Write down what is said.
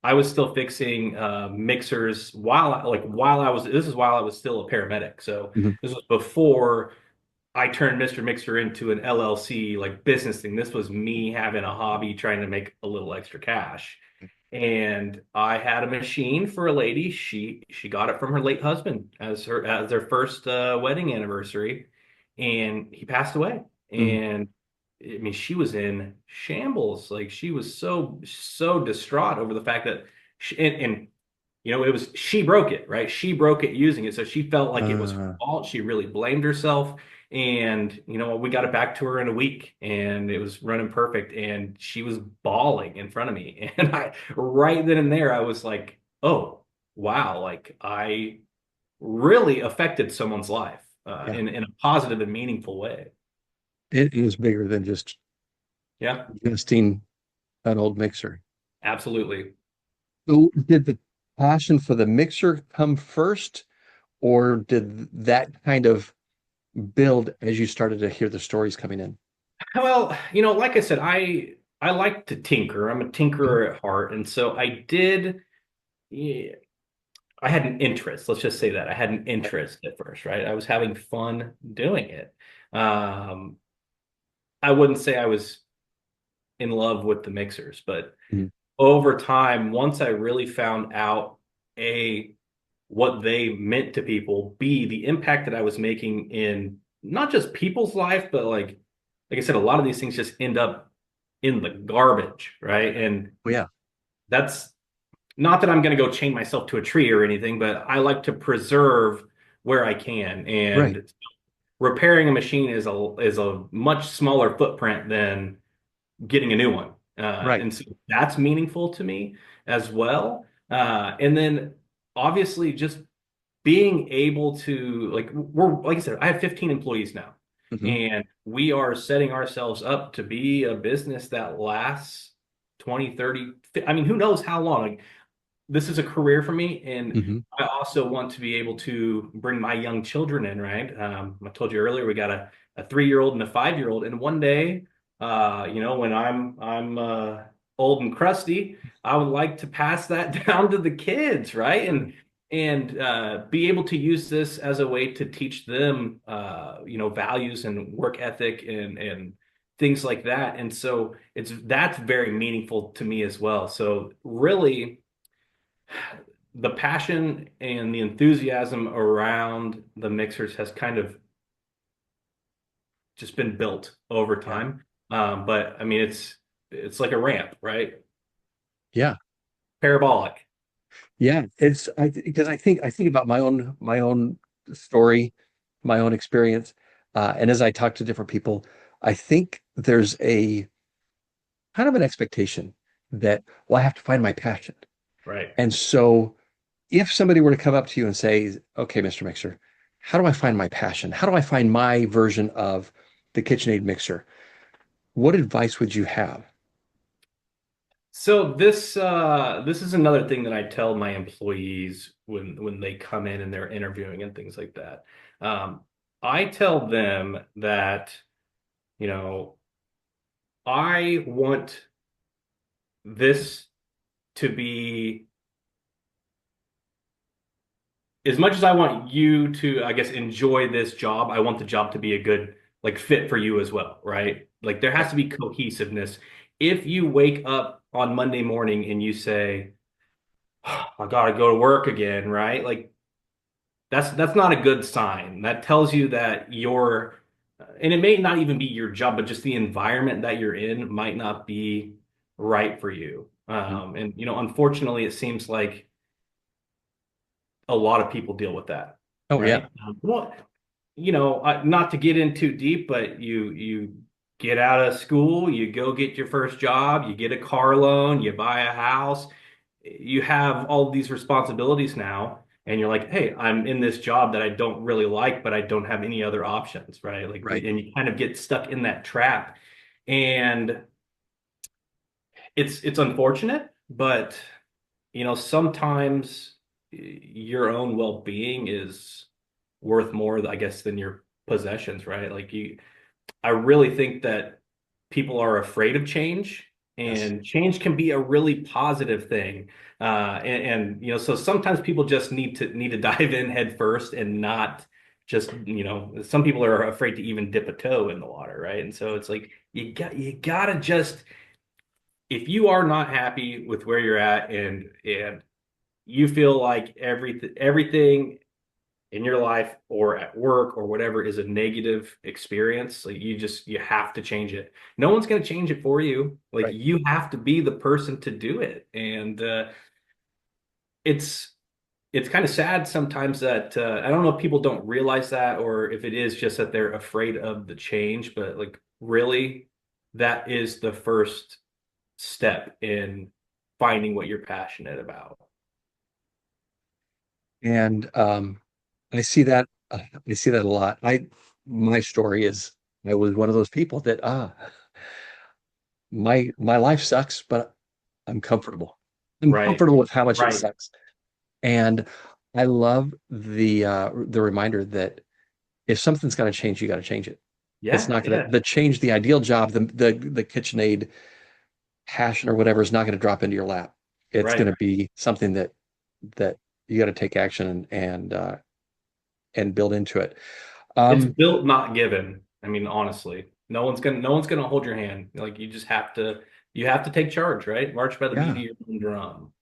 I was still fixing mixers while I was this is while I was still a paramedic. So Mhm. this was before I turned Mr. Mixer into an LLC like business thing. This was me having a hobby trying to make a little extra cash. And I had a machine for a lady. She got it from her late husband as their first wedding anniversary, and he passed away. Mhm. And I mean, she was in shambles. Like she was so distraught over the fact that and it was she broke it, right? She broke it using it, so she felt like it was her Uh, fault. She really blamed herself. And we got it back to her in a week and it was running perfect. And she was bawling in front of me. And right then and there, I was like, oh, wow, like I really affected someone's life yeah, in a positive and meaningful way. it is bigger than just Yeah, adjusting an old mixer. absolutely. So did the passion for the mixer come first, or did that kind of build as you started to hear the stories coming in? Well, like I said, I like to tinker. I'm a Mhm. tinkerer at heart. And so I did. Yeah, I had an interest. Let's just say that I had an interest at first, right? I was having fun doing it. Um, I wouldn't say I was in love with the mixers, but Mhm. over time, once I really found out A, what they meant to people, B, the impact that I was making in not just people's life, but like I said, a lot of these things just end up in the garbage, right? And Oh, yeah, that's not that I'm going to go chain myself to a tree or anything, but I like to preserve where I can. right, And repairing a machine is a much smaller footprint than getting a new one. right. And so that's meaningful to me as well. And then obviously just being able to like I said, I have 15 employees now, Hmm. and we are setting ourselves up to be a business that lasts 20, 30. I mean, who knows how long? Like, this is a career for me, and Hmm. I also want to be able to bring my young children in, right? I told you earlier we got a 3-year-old and a 5-year-old, and one day, when I'm old and crusty, I would like to pass that down to the kids, right? Sure. And be able to use this as a way to teach them, values and work ethic and things like that. And so that's very meaningful to me as well. So really the passion and the enthusiasm around the mixers has kind of just been built over Yeah. time. But I mean, it's like a ramp, right? Yeah. Parabolic. Yeah. Because I think about my own story, my own experience, and as I talk to different people, I think there's a kind of an expectation that, well, I have to find my passion. Right. And so if somebody were to come up to you and say, okay, Mr. Mixer, how do I find my passion? How do I find my version of the KitchenAid mixer? What advice would you have? So this is another thing that I tell my employees when they come in and they're interviewing and things like that. Um, I tell them that, you know, I want this to be as much as I want you to, I guess, enjoy this job, I want the job to be a good fit for you as well, right? Like there has Right. to be cohesiveness. If you wake up on Monday morning and you say, "Oh, I gotta go to work again," right? Like that's not a good sign. That tells you that and it may not even be your job, but just the environment that you're in might not be right for you. Mhm. And unfortunately, it seems like a lot of people deal with that, Oh, yeah. right? Well, not to get in too deep, but you get out of school, you go get your first job, you get a car loan, you buy a house, you have all these responsibilities now, and you're like, hey, I'm in this job that I don't really like, but I don't have any other options, right? Right. And you kind of get stuck in that trap, and it's unfortunate, but sometimes your own well-being is worth more, I guess, than your possessions, right? I really think that people are afraid of change, Yes. and change can be a really positive thing. So sometimes people just need to dive in head first and not just, some people are afraid to even dip a toe in the water, right? And so it's like you gotta just, if you are not happy with where you're at, and you feel like everything in your life or at work or whatever is a negative experience, like you have to change it. No one's going to change it for you. Like, Right. you have to be the person to do it. And it's it's kind of sad sometimes that I don't know if people don't realize that, or if it is just that they're afraid of the change, but like, really, that is the first step in finding what you're passionate about. And I see that I see that a lot. My story is I was one of those people that my life sucks, but I'm comfortable. I'm Right. comfortable with how much it Right. sucks. And I love the reminder that if something's got to change, you got to change it. It's Yeah. not gonna Yeah. the change, the ideal job, the KitchenAid passion or whatever is not going to drop into your lap. It's going Right. to be something that you got to take action and build into it. It's Um, built, not given. I mean, honestly, no one's gonna hold your hand. Like, you have to take charge, right? March by the beat of yeah. your own drum.